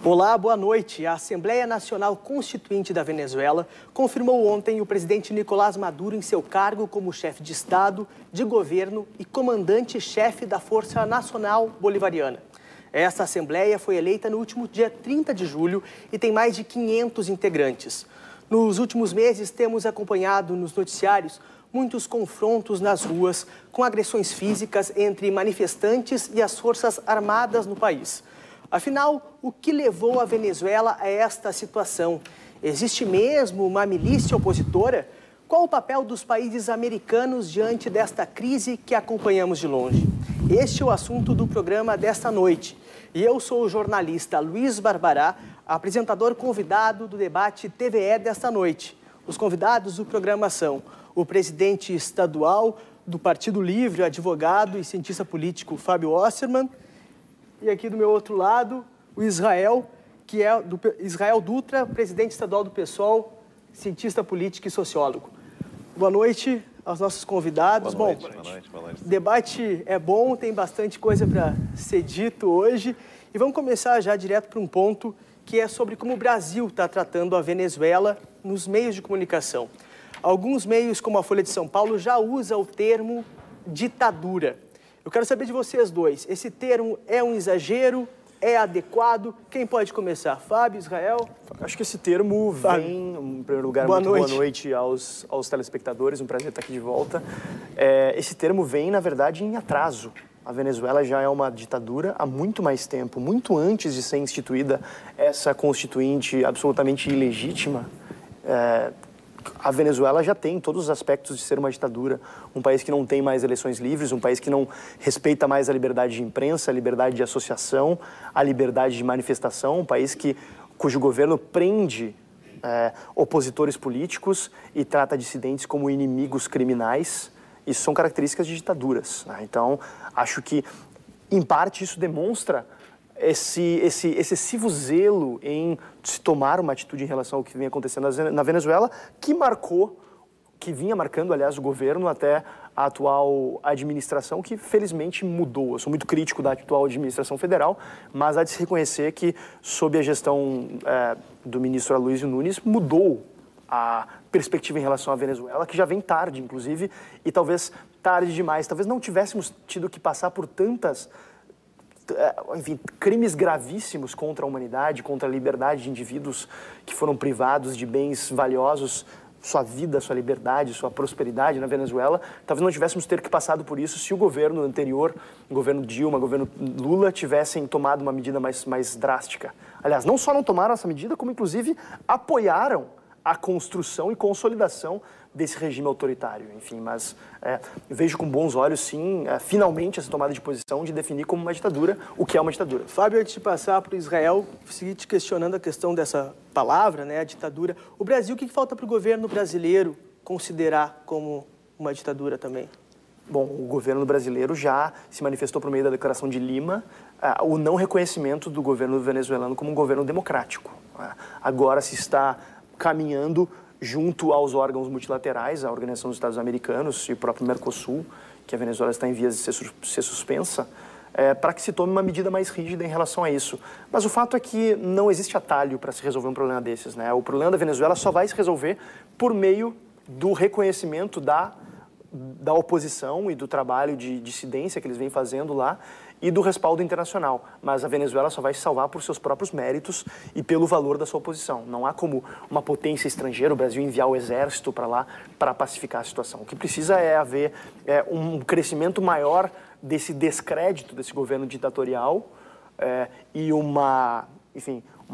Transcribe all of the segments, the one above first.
Olá, boa noite. A Assembleia Nacional Constituinte da Venezuela confirmou ontem o presidente Nicolás Maduro em seu cargo como chefe de Estado, de governo e comandante-chefe da Força Nacional Bolivariana. Esta Assembleia foi eleita no último dia 30 de julho e tem mais de 500 integrantes. Nos últimos meses, temos acompanhado nos noticiários muitos confrontos nas ruas com agressões físicas entre manifestantes e as Forças Armadas no país. Afinal, o que levou a Venezuela a esta situação? Existe mesmo uma milícia opositora? Qual o papel dos países americanos diante desta crise que acompanhamos de longe? Este é o assunto do programa desta noite. E eu sou o jornalista Luiz Barbará, apresentador convidado do debate TVE desta noite. Os convidados do programa são o presidente estadual do Partido Livre, advogado e cientista político Fábio Osterman. E aqui do meu outro lado, o Israel, que é do Israel Dutra, presidente estadual do PSOL, cientista político e sociólogo. Boa noite aos nossos convidados. Boa noite, bom, boa noite, boa noite. O debate é bom, tem bastante coisa para ser dito hoje. E vamos começar já direto para um ponto que é sobre como o Brasil está tratando a Venezuela nos meios de comunicação. Alguns meios, como a Folha de São Paulo, já usam o termo ditadura. Eu quero saber de vocês dois, esse termo é um exagero, é adequado? Quem pode começar? Fábio, Israel? Acho que esse termo vem, em primeiro lugar, boa noite aos telespectadores, um prazer estar aqui de volta. Esse termo vem, na verdade, em atraso. A Venezuela já é uma ditadura há muito mais tempo, muito antes de ser instituída essa constituinte absolutamente ilegítima. A Venezuela já tem todos os aspectos de ser uma ditadura, um país que não tem mais eleições livres, um país que não respeita mais a liberdade de imprensa, a liberdade de associação, a liberdade de manifestação, um país cujo governo prende opositores políticos e trata dissidentes como inimigos criminais. Isso são características de ditaduras, né? Então, acho que, em parte, isso demonstra esse excessivo zelo em se tomar uma atitude em relação ao que vem acontecendo na Venezuela, que vinha marcando, aliás, o governo até a atual administração, que felizmente mudou. Eu sou muito crítico da atual administração federal, mas há de se reconhecer que, sob a gestão do ministro Aloysio Nunes, mudou a perspectiva em relação à Venezuela, que já vem tarde, inclusive, e talvez tarde demais. Talvez não tivéssemos tido que passar por crimes gravíssimos contra a humanidade, contra a liberdade de indivíduos que foram privados de bens valiosos, sua vida, sua liberdade, sua prosperidade na Venezuela. Talvez não tivéssemos ter que passado por isso se o governo anterior, o governo Dilma, o governo Lula, tivessem tomado uma medida mais drástica. Aliás, não só não tomaram essa medida, como inclusive apoiaram a construção e consolidação desse regime autoritário. Enfim, mas vejo com bons olhos, sim, finalmente essa tomada de posição de definir como uma ditadura o que é uma ditadura. Fábio, antes de passar para o Israel, seguir te questionando a questão dessa palavra, né, a ditadura. O Brasil, o que falta para o governo brasileiro considerar como uma ditadura também? Bom, o governo brasileiro já se manifestou por meio da Declaração de Lima o não reconhecimento do governo venezuelano como um governo democrático. Agora se está caminhando junto aos órgãos multilaterais, a Organização dos Estados Americanos e o próprio Mercosul, que a Venezuela está em vias de ser suspensa, para que se tome uma medida mais rígida em relação a isso. Mas o fato é que não existe atalho para se resolver um problema desses, né? O problema da Venezuela só vai se resolver por meio do reconhecimento da oposição e do trabalho de dissidência que eles vêm fazendo lá e do respaldo internacional. Mas a Venezuela só vai se salvar por seus próprios méritos e pelo valor da sua oposição. Não há como uma potência estrangeira, o Brasil, enviar o exército para lá para pacificar a situação. O que precisa é haver um crescimento maior desse descrédito desse governo ditatorial e uma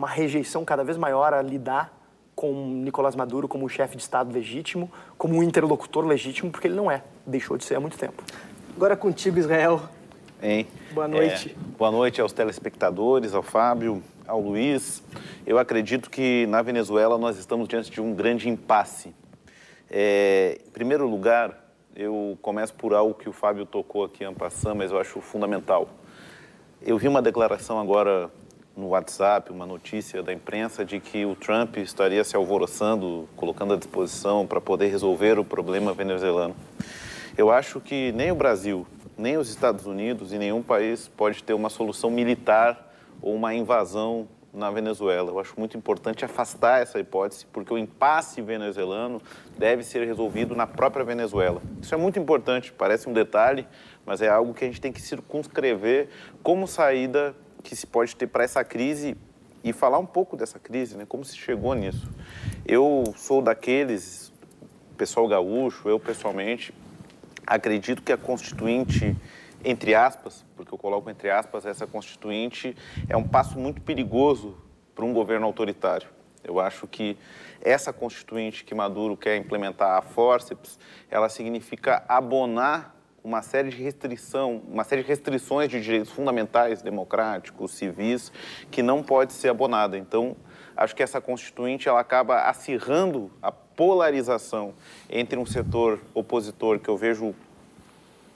rejeição cada vez maior a lidar com Nicolás Maduro como um chefe de Estado legítimo, como um interlocutor legítimo, porque ele não é. Deixou de ser há muito tempo. Agora contigo, Israel. Hein? Boa noite. Boa noite aos telespectadores, ao Fábio, ao Luiz. Eu acredito que na Venezuela nós estamos diante de um grande impasse. Em primeiro lugar, eu começo por algo que o Fábio tocou aqui en passant, mas eu acho fundamental. Eu vi uma declaração agora no WhatsApp uma notícia da imprensa de que o Trump estaria se alvoroçando, colocando à disposição para poder resolver o problema venezuelano. Eu acho que nem o Brasil, nem os Estados Unidos e nenhum país pode ter uma solução militar ou uma invasão na Venezuela. Eu acho muito importante afastar essa hipótese, porque o impasse venezuelano deve ser resolvido na própria Venezuela. Isso é muito importante, parece um detalhe, mas é algo que a gente tem que circunscrever como saída que se pode ter para essa crise e falar um pouco dessa crise, né? Como se chegou nisso. Eu sou daqueles, pessoal gaúcho, eu pessoalmente, acredito que a Constituinte, entre aspas, porque eu coloco entre aspas, essa Constituinte é um passo muito perigoso para um governo autoritário. Eu acho que essa Constituinte que Maduro quer implementar a fórceps, ela significa abonar uma série de restrições de direitos fundamentais, democráticos, civis, que não pode ser abonada. Então, acho que essa Constituinte ela acaba acirrando a polarização entre um setor opositor que eu vejo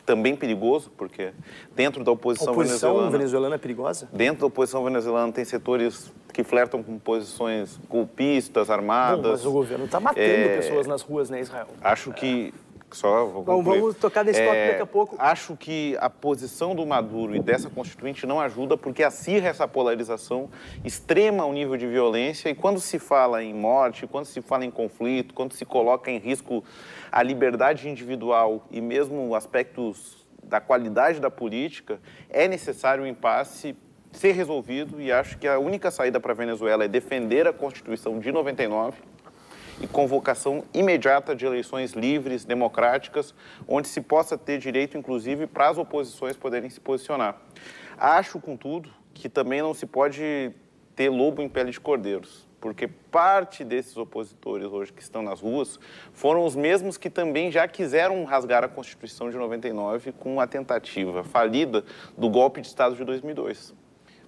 também perigoso, porque dentro da oposição venezuelana é perigosa? Dentro da oposição venezuelana tem setores que flertam com posições golpistas, armadas. Bom, mas o governo está matando pessoas nas ruas, né, Israel? Acho que... Vamos tocar nesse tópico daqui a pouco. Acho que a posição do Maduro e dessa Constituinte não ajuda porque acirra essa polarização extrema ao nível de violência, e quando se fala em morte, quando se fala em conflito, quando se coloca em risco a liberdade individual e mesmo aspectos da qualidade da política, é necessário o impasse ser resolvido, e acho que a única saída para a Venezuela é defender a Constituição de 99, e convocação imediata de eleições livres, democráticas, onde se possa ter direito, inclusive, para as oposições poderem se posicionar. Acho, contudo, que também não se pode ter lobo em pele de cordeiros, porque parte desses opositores hoje que estão nas ruas foram os mesmos que também já quiseram rasgar a Constituição de 99 com a tentativa falida do golpe de Estado de 2002.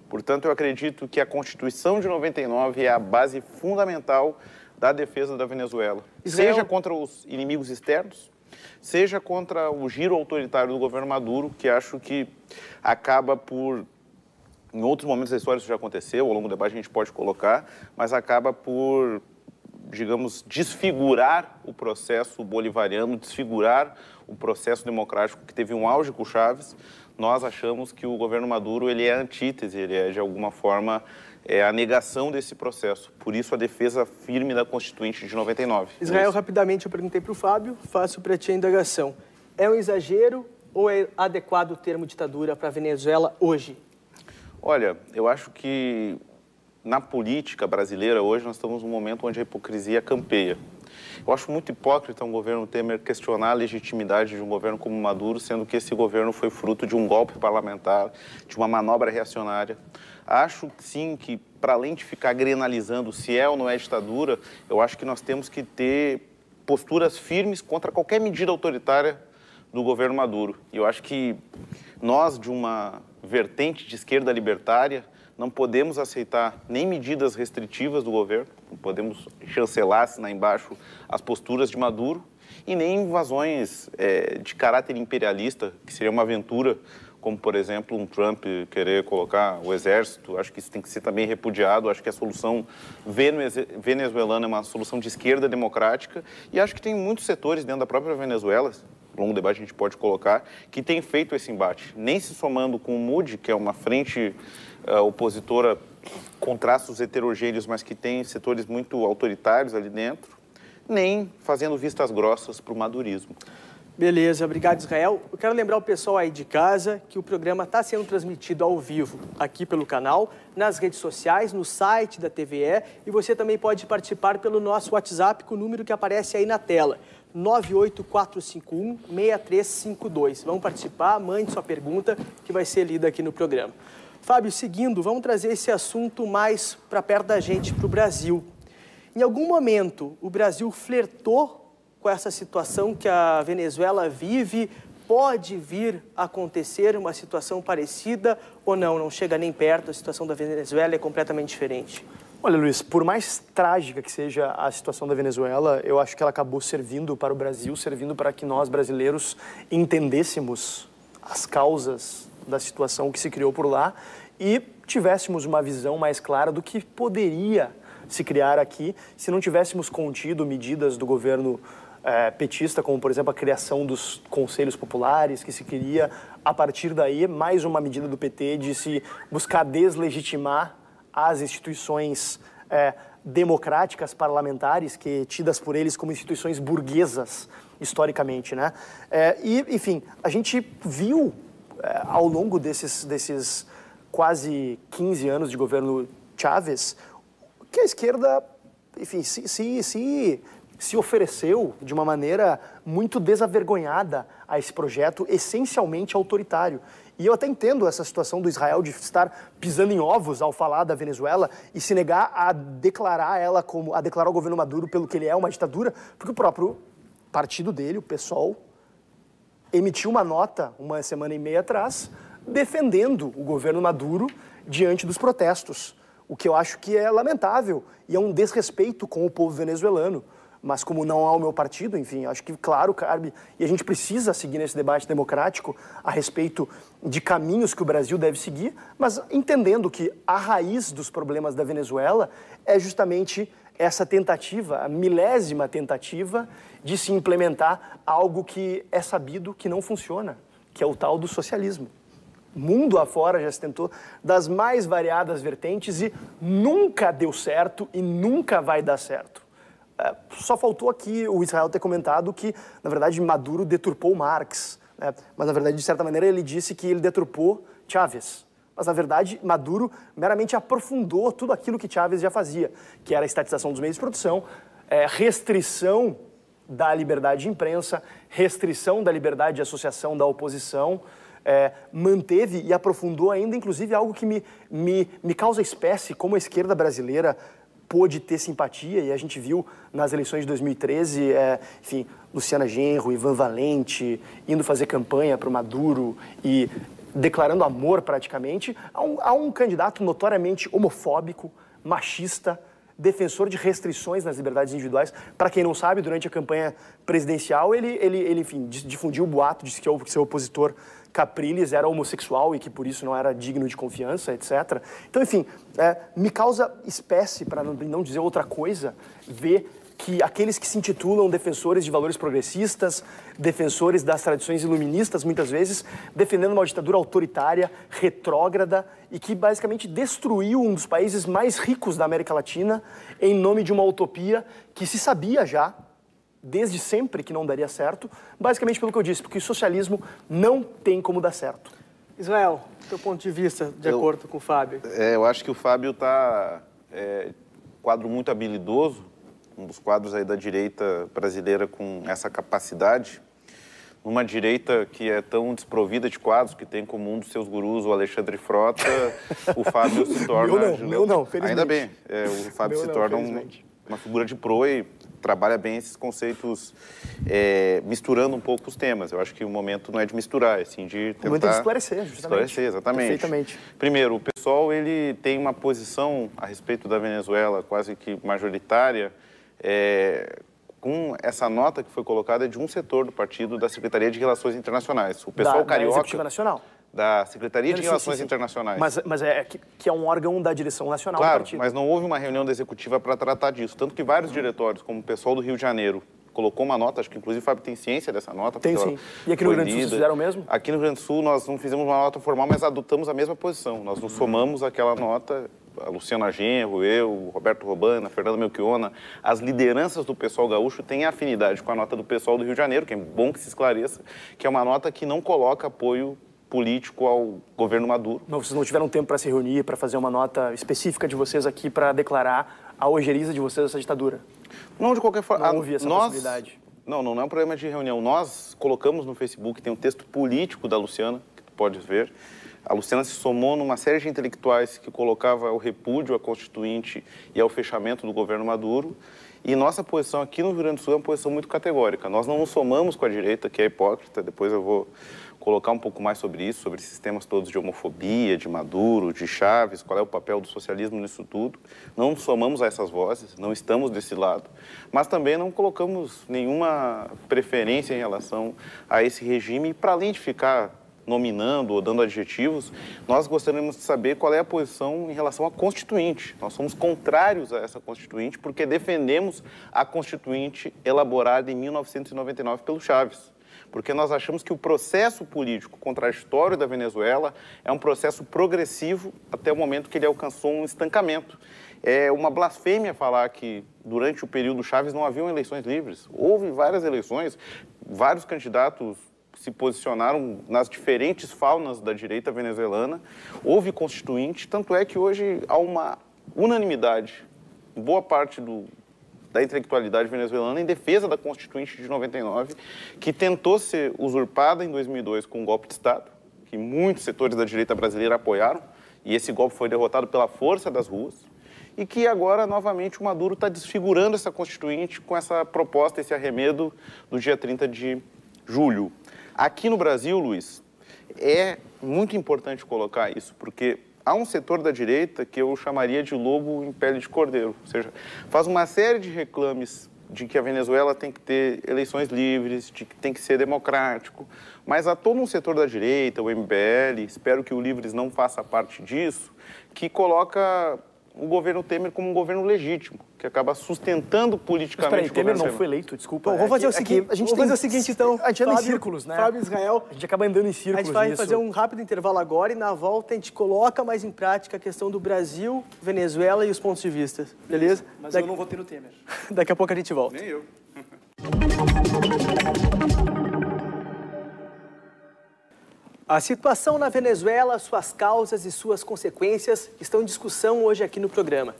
Portanto, eu acredito que a Constituição de 99 é a base fundamental da defesa da Venezuela, seja contra os inimigos externos, seja contra o giro autoritário do governo Maduro, que acho que acaba por, em outros momentos da história isso já aconteceu, ao longo do debate a gente pode colocar, mas acaba por, digamos, desfigurar o processo bolivariano, desfigurar o processo democrático que teve um auge com o Chávez. Nós achamos que o governo Maduro ele é a antítese, ele é, de alguma forma, a negação desse processo. Por isso, a defesa firme da Constituinte de 99. Israel, rapidamente, eu perguntei para o Fábio, faço para ti a indagação. É um exagero ou é adequado o termo ditadura para a Venezuela hoje? Olha, eu acho que na política brasileira hoje nós estamos num momento onde a hipocrisia campeia. Eu acho muito hipócrita um governo Temer questionar a legitimidade de um governo como Maduro, sendo que esse governo foi fruto de um golpe parlamentar, de uma manobra reacionária. Acho, sim, que para além de ficar grenalizando se é ou não é ditadura, eu acho que nós temos que ter posturas firmes contra qualquer medida autoritária do governo Maduro. E eu acho que nós, de uma vertente de esquerda libertária, não podemos aceitar nem medidas restritivas do governo, não podemos chancelar, assinar embaixo as posturas de Maduro, e nem invasões de caráter imperialista, que seria uma aventura, como, por exemplo, um Trump querer colocar o exército. Acho que isso tem que ser também repudiado. Acho que a solução venezuelana é uma solução de esquerda democrática, e acho que tem muitos setores dentro da própria Venezuela, ao longo do debate a gente pode colocar, que tem feito esse embate, nem se somando com o MUD, que é uma frente opositora com traços heterogêneos, mas que tem setores muito autoritários ali dentro, nem fazendo vistas grossas para o madurismo. Beleza, obrigado, Israel. Eu quero lembrar o pessoal aí de casa que o programa está sendo transmitido ao vivo aqui pelo canal, nas redes sociais, no site da TVE, e você também pode participar pelo nosso WhatsApp com o número que aparece aí na tela, 98451-6352. Vamos participar, mande sua pergunta que vai ser lida aqui no programa. Fábio, seguindo, vamos trazer esse assunto mais para perto da gente, para o Brasil. Em algum momento, o Brasil flertou com essa situação que a Venezuela vive? Pode vir a acontecer uma situação parecida ou não? Não chega nem perto, a situação da Venezuela é completamente diferente. Olha, Luiz, por mais trágica que seja a situação da Venezuela, eu acho que ela acabou servindo para o Brasil, servindo para que nós, brasileiros, entendêssemos as causas da situação que se criou por lá e tivéssemos uma visão mais clara do que poderia se criar aqui se não tivéssemos contido medidas do governo petista, como, por exemplo, a criação dos conselhos populares, que se queria, a partir daí, mais uma medida do PT de se buscar deslegitimar as instituições democráticas, parlamentares, que tidas por eles como instituições burguesas, historicamente, né? Enfim, a gente viu, ao longo desses quase 15 anos de governo Chávez, que a esquerda, enfim, se ofereceu de uma maneira muito desavergonhada a esse projeto essencialmente autoritário. E eu até entendo essa situação do Israel de estar pisando em ovos ao falar da Venezuela e se negar a declarar o governo Maduro pelo que ele é, uma ditadura, porque o próprio partido dele, o PSOL, emitiu uma nota uma semana e meia atrás defendendo o governo Maduro diante dos protestos, o que eu acho que é lamentável e é um desrespeito com o povo venezuelano. Mas como não há o meu partido, enfim, acho que, claro, cabe, e a gente precisa seguir nesse debate democrático a respeito de caminhos que o Brasil deve seguir, mas entendendo que a raiz dos problemas da Venezuela é justamente essa tentativa, a milésima tentativa de se implementar algo que é sabido que não funciona, que é o tal do socialismo. Mundo afora já se tentou das mais variadas vertentes e nunca deu certo e nunca vai dar certo. Só faltou aqui o Israel ter comentado que, na verdade, Maduro deturpou Marx, né? Mas, na verdade, de certa maneira, ele disse que ele deturpou Chávez. Mas, na verdade, Maduro meramente aprofundou tudo aquilo que Chávez já fazia, que era a estatização dos meios de produção, restrição da liberdade de imprensa, restrição da liberdade de associação da oposição, manteve e aprofundou ainda, inclusive, algo que me causa espécie, como a esquerda brasileira pôde ter simpatia, e a gente viu nas eleições de 2013, enfim, Luciana Genro, Ivan Valente, indo fazer campanha para o Maduro e declarando amor praticamente, a um candidato notoriamente homofóbico, machista, defensor de restrições nas liberdades individuais. Para quem não sabe, durante a campanha presidencial, ele enfim, difundiu o boato, disse que o seu opositor Capriles era homossexual e que por isso não era digno de confiança, etc. Então, enfim, me causa espécie, para não dizer outra coisa, ver que aqueles que se intitulam defensores de valores progressistas, defensores das tradições iluministas, muitas vezes, defendendo uma ditadura autoritária, retrógrada e que basicamente destruiu um dos países mais ricos da América Latina em nome de uma utopia que se sabia já, desde sempre, que não daria certo, basicamente pelo que eu disse, porque o socialismo não tem como dar certo. Israel, teu ponto de vista, de acordo com o Fábio? Eu acho que o Fábio está quadro muito habilidoso, um dos quadros aí da direita brasileira com essa capacidade, numa direita que é tão desprovida de quadros, que tem como um dos seus gurus o Alexandre Frota, o Fábio se torna... Meu não, felizmente. Ainda bem, o Fábio se torna uma figura de proa e trabalha bem esses conceitos, misturando um pouco os temas. Eu acho que o momento não é de misturar, é sim de tentar... O momento é de esclarecer, justamente. Esclarecer, exatamente. Perfeitamente. Primeiro, o PSOL, ele tem uma posição a respeito da Venezuela quase que majoritária, com essa nota que foi colocada de um setor do partido da Secretaria de Relações Internacionais. O PSOL carioca... Da Executiva Nacional. Da Secretaria de Relações Internacionais. Mas que é um órgão da direção nacional do partido. Mas não houve uma reunião da executiva para tratar disso. Tanto que vários diretórios, como o pessoal do Rio de Janeiro, colocou uma nota, acho que inclusive o Fábio tem ciência dessa nota. Tem sim. E aqui no Rio Grande do Sul vocês fizeram o mesmo? Aqui no Rio Grande do Sul nós não fizemos uma nota formal, mas adotamos a mesma posição. Nós nos somamos àquela nota, a Luciana Genro, eu, o Roberto Robana, a Fernanda Melchiona, as lideranças do pessoal gaúcho têm afinidade com a nota do pessoal do Rio de Janeiro, que é bom que se esclareça, que é uma nota que não coloca apoio político ao governo Maduro. Não, vocês não tiveram tempo para se reunir, para fazer uma nota específica de vocês aqui para declarar a ojeriza de vocês essa ditadura? Não, de qualquer forma. Não houve essa possibilidade? Não é um problema de reunião. Nós colocamos no Facebook, tem um texto político da Luciana, que tu podes ver. A Luciana se somou numa série de intelectuais que colocava o repúdio à Constituinte e ao fechamento do governo Maduro. E nossa posição aqui no Rio Grande do Sul é uma posição muito categórica. Nós não nos somamos com a direita, que é hipócrita. Depois eu vou colocar um pouco mais sobre isso, sobre esses temas todos de homofobia, de Maduro, de Chávez, qual é o papel do socialismo nisso tudo. Não nos somamos a essas vozes, não estamos desse lado. Mas também não colocamos nenhuma preferência em relação a esse regime, para além de ficar nominando ou dando adjetivos, nós gostaríamos de saber qual é a posição em relação à Constituinte. Nós somos contrários a essa Constituinte porque defendemos a Constituinte elaborada em 1999 pelo Chaves. Porque nós achamos que o processo político contraditório da Venezuela é um processo progressivo até o momento que ele alcançou um estancamento. É uma blasfêmia falar que durante o período Chaves não haviam eleições livres. Houve várias eleições, vários candidatos se posicionaram nas diferentes faunas da direita venezuelana, houve constituinte, tanto é que hoje há uma unanimidade, boa parte da intelectualidade venezuelana em defesa da Constituinte de 99, que tentou ser usurpada em 2002 com um golpe de Estado, que muitos setores da direita brasileira apoiaram, e esse golpe foi derrotado pela força das ruas, e que agora, novamente, o Maduro está desfigurando essa Constituinte com essa proposta, esse arremedo do dia 30 de julho. Aqui no Brasil, Luiz, é muito importante colocar isso, porque há um setor da direita que eu chamaria de lobo em pele de cordeiro, ou seja, faz uma série de reclames de que a Venezuela tem que ter eleições livres, de que tem que ser democrático, mas há todo um setor da direita, o MBL, espero que o Livres não faça parte disso, que coloca o governo Temer como um governo legítimo, que acaba sustentando politicamente o governo Temer não foi eleito, desculpa. Bom, vamos fazer o seguinte, então. A gente anda em círculos, né? Fábio, Israel. A gente acaba andando em círculos. A gente vai fazer um rápido intervalo agora e na volta a gente coloca mais em prática a questão do Brasil, Venezuela e os pontos de vista, beleza? Mas eu não votei no Temer. Daqui a pouco a gente volta. Nem eu. A situação na Venezuela, suas causas e suas consequências estão em discussão hoje aqui no programa.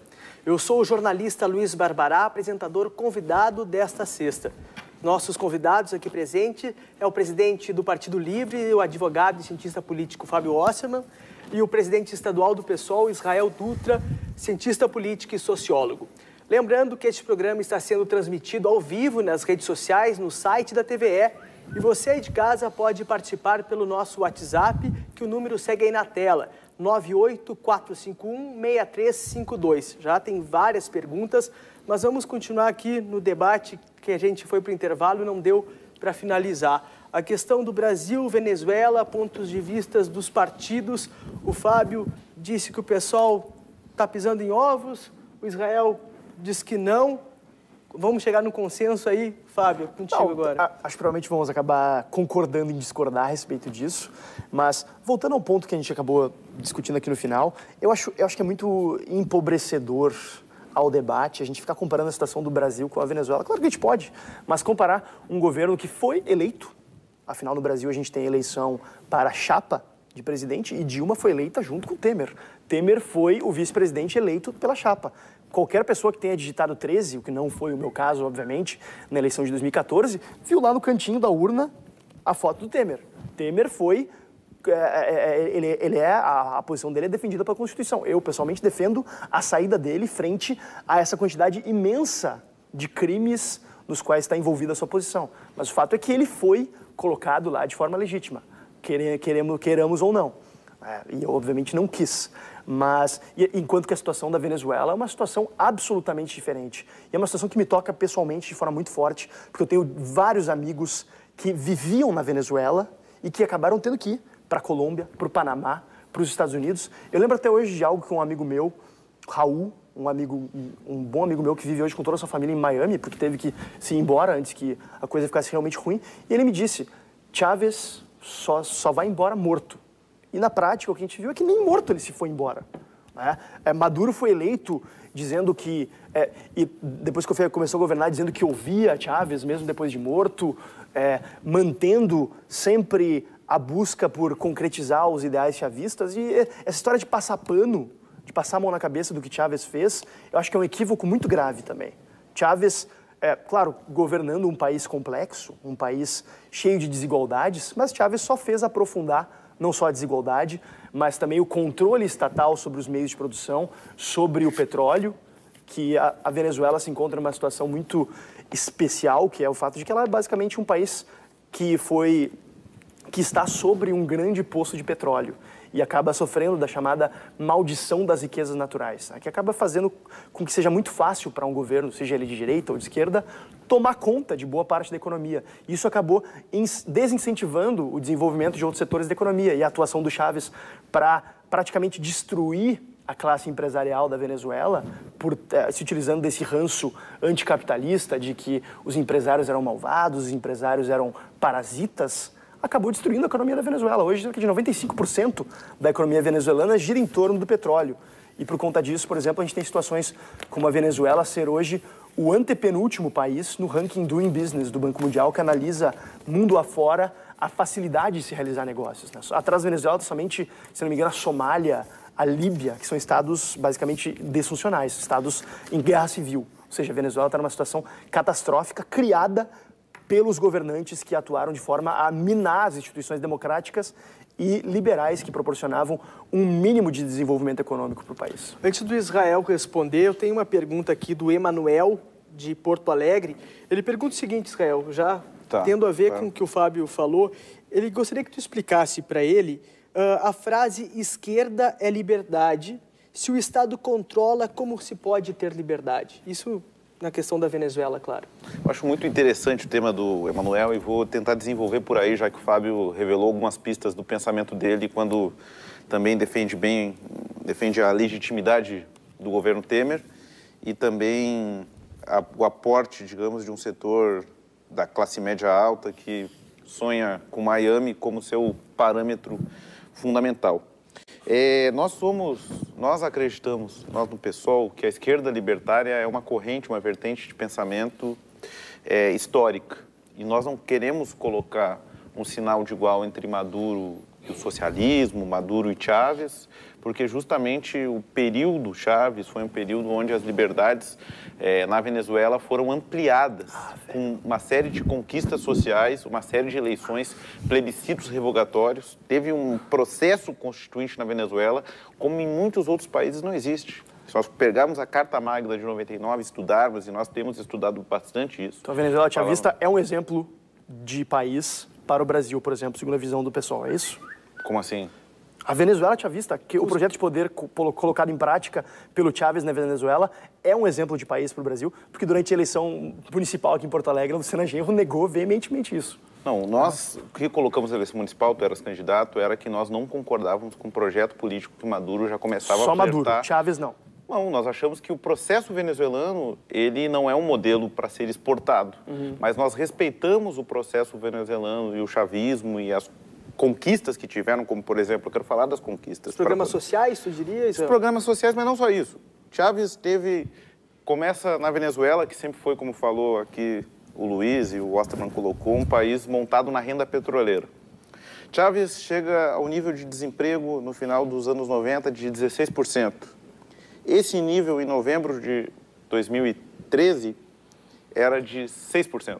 Eu sou o jornalista Luiz Barbará, apresentador convidado desta sexta. Nossos convidados aqui presentes é o presidente do Partido Livre, o advogado e cientista político Fábio Osterman, e o presidente estadual do PSOL, Israel Dutra, cientista político e sociólogo. Lembrando que este programa está sendo transmitido ao vivo nas redes sociais, no site da TVE, e você aí de casa pode participar pelo nosso WhatsApp, que o número segue aí na tela, 98451-6352. Já tem várias perguntas, mas vamos continuar aqui no debate que a gente foi para o intervalo e não deu para finalizar. A questão do Brasil, Venezuela, pontos de vista dos partidos. O Fábio disse que o pessoal está pisando em ovos, o Israel diz que não. Vamos chegar no consenso aí, Fábio, contigo agora. Acho que provavelmente vamos acabar concordando em discordar a respeito disso, mas voltando ao ponto que a gente acabou discutindo aqui no final, eu acho que é muito empobrecedor ao debate a gente ficar comparando a situação do Brasil com a Venezuela. Claro que a gente pode, mas comparar um governo que foi eleito, afinal no Brasil a gente tem eleição para chapa de presidente e Dilma foi eleita junto com Temer. Temer foi o vice-presidente eleito pela chapa. Qualquer pessoa que tenha digitado 13, o que não foi o meu caso, obviamente, na eleição de 2014, viu lá no cantinho da urna a foto do Temer. Temer foi... a posição dele é defendida pela Constituição. Eu, pessoalmente, defendo a saída dele frente a essa quantidade imensa de crimes nos quais está envolvida a sua posição. Mas o fato é que ele foi colocado lá de forma legítima, queiramos ou não. E eu, obviamente, não quis. Mas, enquanto que a situação da Venezuela é uma situação absolutamente diferente. E é uma situação que me toca pessoalmente de forma muito forte, porque eu tenho vários amigos que viviam na Venezuela e que acabaram tendo que ir para a Colômbia, para o Panamá, para os Estados Unidos. Eu lembro até hoje de algo que um amigo meu, Raul, um bom amigo meu que vive hoje com toda a sua família em Miami, porque teve que se ir embora antes que a coisa ficasse realmente ruim, e ele me disse, Chávez só vai embora morto. E na prática, o que a gente viu é que nem morto ele se foi embora. Maduro foi eleito dizendo que... e depois que começou a governar, dizendo que ouvia Chávez, mesmo depois de morto, mantendo sempre a busca por concretizar os ideais chavistas. E essa história de passar pano, de passar a mão na cabeça do que Chávez fez, eu acho que é um equívoco muito grave também. Chávez, claro, governando um país complexo, um país cheio de desigualdades, mas Chávez só fez aprofundar não só a desigualdade, mas também o controle estatal sobre os meios de produção, sobre o petróleo, que a Venezuela se encontra numa situação muito especial, que é o fato de que ela é basicamente um país que está sobre um grande poço de petróleo. e acaba sofrendo da chamada maldição das riquezas naturais, que acaba fazendo com que seja muito fácil para um governo, seja ele de direita ou de esquerda, tomar conta de boa parte da economia. Isso acabou desincentivando o desenvolvimento de outros setores da economia e a atuação do Chávez para praticamente destruir a classe empresarial da Venezuela, se utilizando desse ranço anticapitalista de que os empresários eram malvados, os empresários eram parasitas, acabou destruindo a economia da Venezuela. Hoje, cerca de 95% da economia venezuelana gira em torno do petróleo. E por conta disso, por exemplo, a gente tem situações como a Venezuela ser hoje o antepenúltimo país no ranking Doing Business do Banco Mundial, que analisa mundo afora a facilidade de se realizar negócios. Atrás da Venezuela, somente, se não me engano, a Somália, a Líbia, que são estados basicamente disfuncionais, estados em guerra civil. Ou seja, a Venezuela está numa situação catastrófica criada pelos governantes que atuaram de forma a minar as instituições democráticas e liberais que proporcionavam um mínimo de desenvolvimento econômico para o país. Antes do Israel responder, eu tenho uma pergunta aqui do Emanuel, de Porto Alegre. Ele pergunta o seguinte, Israel, já tendo a ver com o que o Fábio falou, ele gostaria que tu explicasse para ele a frase esquerda é liberdade. Se o Estado controla, como se pode ter liberdade? Isso na questão da Venezuela, claro. Eu acho muito interessante o tema do Emanuel e vou tentar desenvolver por aí, já que o Fábio revelou algumas pistas do pensamento dele quando também defende a legitimidade do governo Temer e também o aporte, digamos, de um setor da classe média alta que sonha com Miami como seu parâmetro fundamental. Nós acreditamos, nós no PSOL, que a esquerda libertária é uma corrente, uma vertente de pensamento histórica. E nós não queremos colocar um sinal de igual entre Maduro e o socialismo, Maduro e Chávez, porque justamente o período Chávez foi um período onde as liberdades na Venezuela foram ampliadas com uma série de conquistas sociais, uma série de eleições, plebiscitos revogatórios. Teve um processo constituinte na Venezuela, como em muitos outros países não existe. Se nós pegarmos a Carta Magna de 99, estudarmos, e nós temos estudado bastante isso. Então a Venezuela chavista é um exemplo de país para o Brasil, por exemplo, segundo a visão do pessoal, é isso? Como assim? A Venezuela chavista, que o projeto de poder colocado em prática pelo Chávez na Venezuela é um exemplo de país para o Brasil, porque durante a eleição municipal aqui em Porto Alegre, o Luciano Genro negou veementemente isso. Não, nós que colocamos a eleição municipal, tu eras candidato, era que nós não concordávamos com o projeto político que Maduro já começava a flertar. Só Maduro, Chávez não. Não, nós achamos que o processo venezuelano, ele não é um modelo para ser exportado, mas nós respeitamos o processo venezuelano e o chavismo e as conquistas que tiveram, como, por exemplo, eu quero falar das conquistas. Os programas sociais, tu diria? Os programas sociais, mas não só isso. Chávez começa na Venezuela, que sempre foi, como falou aqui o Luiz e o Osterman colocou, um país montado na renda petroleira. Chávez chega ao nível de desemprego no final dos anos 90 de 16%. Esse nível, em novembro de 2013, era de 6%.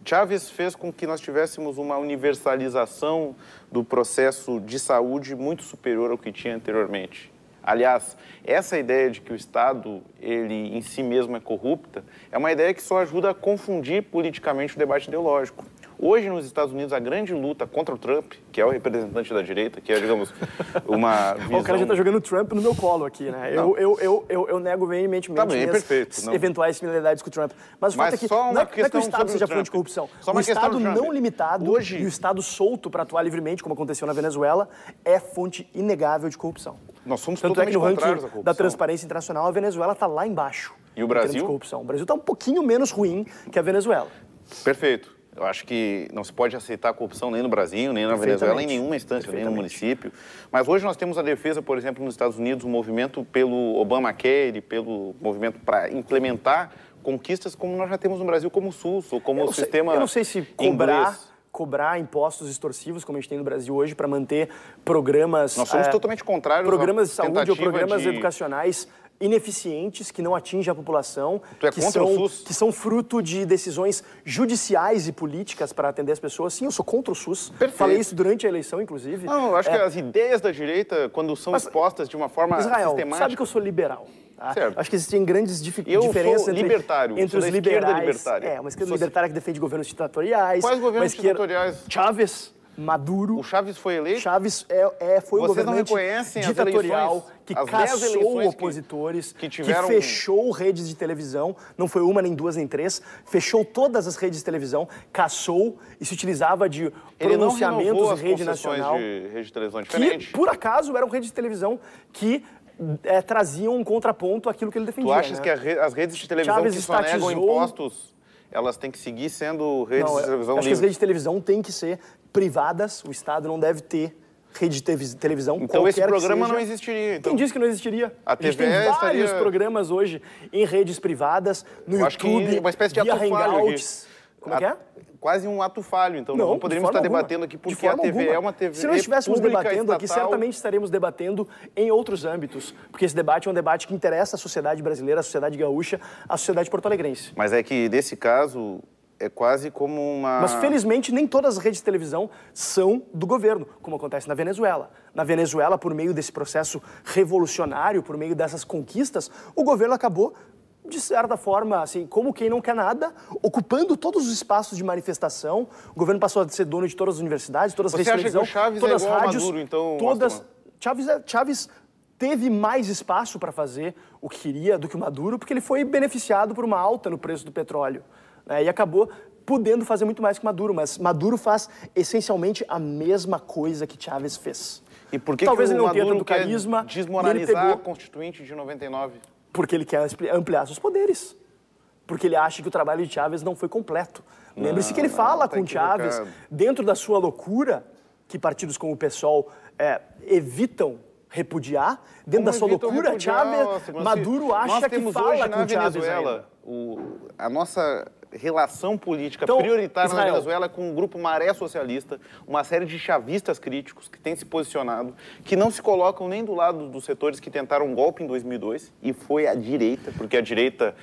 Chávez fez com que nós tivéssemos uma universalização do processo de saúde muito superior ao que tinha anteriormente. Aliás, essa ideia de que o Estado, ele em si mesmo é corrupta, é uma ideia que só ajuda a confundir politicamente o debate ideológico. Hoje, nos Estados Unidos, a grande luta contra o Trump, que é o representante da direita, que é, digamos, uma visão... O cara já está jogando Trump no meu colo aqui, né? Eu nego veementemente eventuais similaridades com o Trump. Mas o fato é que não é que o Estado seja fonte de corrupção. O Estado não limitado e o Estado solto para atuar livremente, como aconteceu na Venezuela, é fonte inegável de corrupção. Nós somos Tanto é que no contrários à ranking da Transparência Internacional, a Venezuela está lá embaixo. E o Brasil? De corrupção. O Brasil está um pouquinho menos ruim que a Venezuela. Perfeito. Eu acho que não se pode aceitar a corrupção nem no Brasil, nem na Venezuela, em nenhuma instância, nem no município. Mas hoje nós temos a defesa, por exemplo, nos Estados Unidos, um movimento pelo Obamacare, pelo movimento para implementar conquistas como nós já temos no Brasil, como o SUS, ou como o sistema. Eu não sei se cobrar impostos extorsivos, como a gente tem no Brasil hoje, para manter programas... Nós somos totalmente contrários programas de saúde ou programas educacionais ineficientes, que não atingem a população, que são fruto de decisões judiciais e políticas para atender as pessoas. Sim, eu sou contra o SUS. Perfeito. Falei isso durante a eleição, inclusive. Não, eu acho que as ideias da direita, quando são expostas de uma forma sistemática... sabe que eu sou liberal. Tá? Certo. Acho que existem grandes diferenças entre os liberais. Libertária. Uma esquerda libertária que defende governos ditatoriais. Quais governos ditatoriais? Chávez. Maduro... O Chávez foi eleito? Chávez foi um governante ditatorial que caçou opositores, que fechou redes de televisão, não foi uma, nem duas, nem três, fechou todas as redes de televisão, caçou e se utilizava de pronunciamentos em rede nacional. De rede de televisão diferente. Que, por acaso, eram redes de televisão que traziam um contraponto àquilo que ele defendia. Tu achas que as redes de televisão Chávez que sonegam impostos, elas têm que seguir sendo redes de televisão livres? Acho que as redes de televisão têm que ser privadas, o Estado não deve ter rede de televisão então qualquer esse programa que seja. não existiria. Então. Quem disse que não existiria? A TV gente tem vários programas hoje em redes privadas, no YouTube, acho que uma espécie de via ato falho Hangouts. Como é que é? Quase um ato falho, então não poderíamos estar debatendo aqui porque a TV é uma TV. Se nós estivéssemos debatendo estatal... aqui, certamente estaremos debatendo em outros âmbitos, porque esse debate é um debate que interessa a sociedade brasileira, a sociedade gaúcha, a sociedade porto-alegrense. Mas é que, nesse caso, é quase como uma... Mas, felizmente, nem todas as redes de televisão são do governo, como acontece na Venezuela. Na Venezuela, por meio desse processo revolucionário, por meio dessas conquistas, o governo acabou, de certa forma, assim, como quem não quer nada, ocupando todos os espaços de manifestação. O governo passou a ser dono de todas as universidades, todas as redes de televisão, todas as rádios, Maduro, então, todas... Chávez teve mais espaço para fazer o que queria do que o Maduro, porque ele foi beneficiado por uma alta no preço do petróleo. E acabou podendo fazer muito mais que Maduro, mas Maduro faz essencialmente a mesma coisa que Chávez fez. E por que talvez que ele não tenha Maduro tanto carisma, desmoralizar a Constituinte de 99? Porque ele quer ampliar seus poderes. Porque ele acha que o trabalho de Chávez não foi completo. Lembre-se que ele fala com Chávez, dentro da sua loucura, que partidos como o PSOL evitam repudiar, dentro da sua loucura, Maduro acha que fala com Chávez ainda. A nossa relação política prioritária na Venezuela é com um grupo Maré Socialista, uma série de chavistas críticos que têm se posicionado, que não se colocam nem do lado dos setores que tentaram um golpe em 2002, e foi a direita, porque a direita,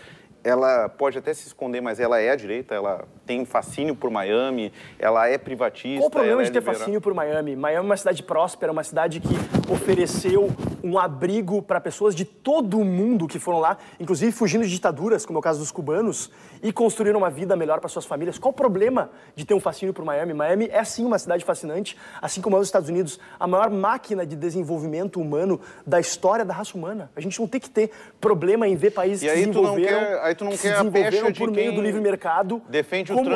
ela pode até se esconder, mas ela é a direita, ela tem fascínio por Miami, ela é privatista. Qual o problema de ter fascínio por Miami? Miami é uma cidade próspera, uma cidade que ofereceu um abrigo para pessoas de todo o mundo que foram lá, inclusive fugindo de ditaduras, como é o caso dos cubanos, e construíram uma vida melhor para suas famílias. Qual o problema de ter um fascínio por Miami? Miami é sim uma cidade fascinante, assim como é os Estados Unidos, a maior máquina de desenvolvimento humano da história da raça humana. A gente não tem que ter problema em ver países que se desenvolveram por meio do livre mercado como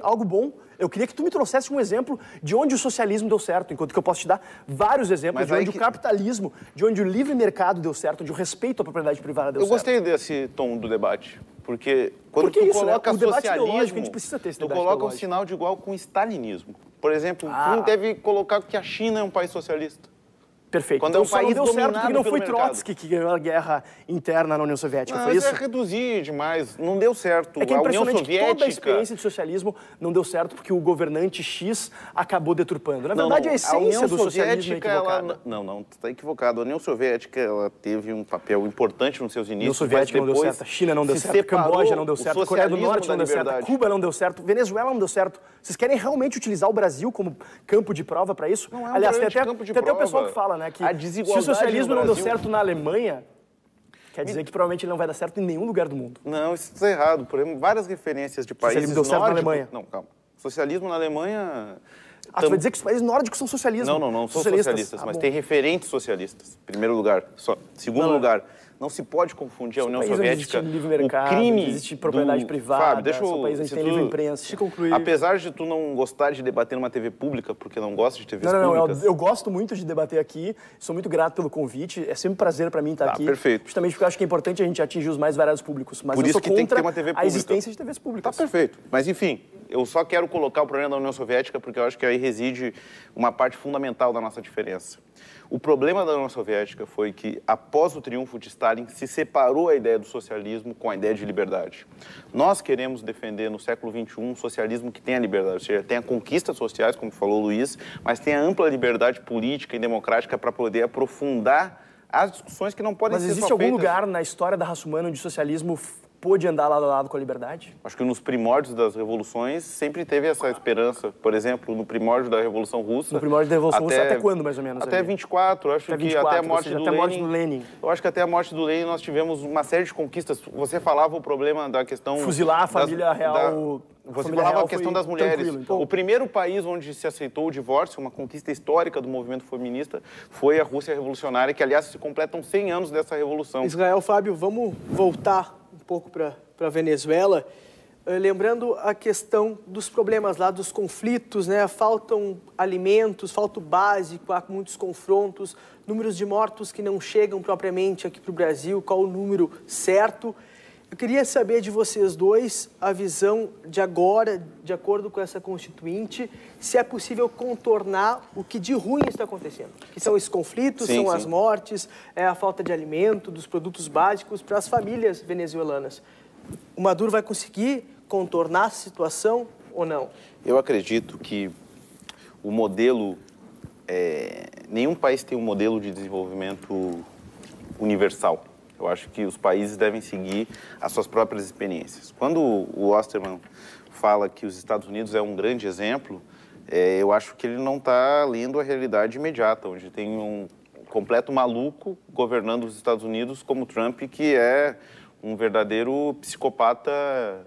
algo bom. Eu queria que tu me trouxesse um exemplo de onde o socialismo deu certo, enquanto que eu posso te dar vários exemplos de onde o capitalismo, de onde o livre mercado deu certo, onde o respeito à propriedade privada deu certo. Eu gostei desse tom do debate, porque quando tu coloca socialismo, a gente precisa ter esse tu coloca um sinal de igual com o stalinismo. Por exemplo, tu não deve colocar que a China é um país socialista. Perfeito. Quando então é um país só não deu certo porque não foi mercado. Trotsky que ganhou a guerra interna na União Soviética, não, foi isso? É reduzir demais, não deu certo. É que é a União Soviética... toda a experiência de socialismo não deu certo porque o governante X acabou deturpando. Na verdade, a essência do socialismo é equivocada. Não, tu está equivocado. A União Soviética ela teve um papel importante nos seus inícios. A União Soviética não deu certo, a China não deu certo, Camboja não deu certo, a Coreia do Norte não deu certo, Cuba não deu certo, Venezuela não deu certo. Vocês querem realmente utilizar o Brasil como campo de prova para isso? Não é Aliás, tem até o pessoal que fala, né, que se o socialismo não deu certo na Alemanha, quer dizer que provavelmente ele não vai dar certo em nenhum lugar do mundo. Não, isso está errado. Por exemplo, várias referências de países nórdicos... Socialismo deu certo na Alemanha. Não, calma. Socialismo na Alemanha... Você vai dizer que os países nórdicos são socialismo? Não são socialistas, mas tem referentes socialistas. Primeiro lugar. Segundo lugar, não se pode confundir a União Soviética, o crime existe propriedade privada, Fábio, deixa são países onde tem livre imprensa. Deixa eu concluir. Apesar de tu não gostar de debater numa TV pública, porque não gosta de TVs públicas... Eu gosto muito de debater aqui, sou muito grato pelo convite, é sempre um prazer para mim estar aqui. Perfeito. Justamente porque eu acho que é importante a gente atingir os mais variados públicos, mas por eu isso sou que contra tem que ter uma TV pública. A existência de TVs públicas. Tá perfeito. Mas enfim, eu só quero colocar o problema da União Soviética porque eu acho que aí reside uma parte fundamental da nossa diferença. O problema da União Soviética foi que, após o triunfo de Stalin, se separou a ideia do socialismo com a ideia de liberdade. Nós queremos defender, no século XXI, um socialismo que tenha liberdade, ou seja, tenha conquistas sociais, como falou o Luiz, mas tenha ampla liberdade política e democrática para poder aprofundar as discussões que não podem ser só feitas... Mas existe algum lugar na história da raça humana onde o socialismo pôde andar lado a lado com a liberdade? Acho que nos primórdios das revoluções sempre teve essa esperança. Por exemplo, no primórdio da Revolução Russa... No primórdio da Revolução Russa até quando, mais ou menos? Até 24, acho que até a morte do Lenin. Eu acho que até a morte do Lenin nós tivemos uma série de conquistas. Você falava o problema da questão... Fuzilar a família real... Você falava a questão das mulheres. Então. O primeiro país onde se aceitou o divórcio, uma conquista histórica do movimento feminista, foi a Rússia revolucionária, que, aliás, se completam 100 anos dessa revolução. Israel, Fábio, vamos voltar um pouco para a Venezuela. Lembrando a questão dos problemas lá, dos conflitos, né? Faltam alimentos, falta o básico, há muitos confrontos, números de mortos que não chegam propriamente aqui para o Brasil, qual o número certo. Eu queria saber de vocês dois a visão de agora, de acordo com essa Constituinte, se é possível contornar o que de ruim está acontecendo. Que são esses conflitos, são as mortes, a falta de alimento, dos produtos básicos para as famílias venezuelanas. O Maduro vai conseguir contornar essa situação ou não? Eu acredito que o modelo... nenhum país tem um modelo de desenvolvimento universal. Eu acho que os países devem seguir as suas próprias experiências. Quando o Osterman fala que os Estados Unidos é um grande exemplo, eu acho que ele não está lendo a realidade imediata, onde tem um completo maluco governando os Estados Unidos como Trump, que é um verdadeiro psicopata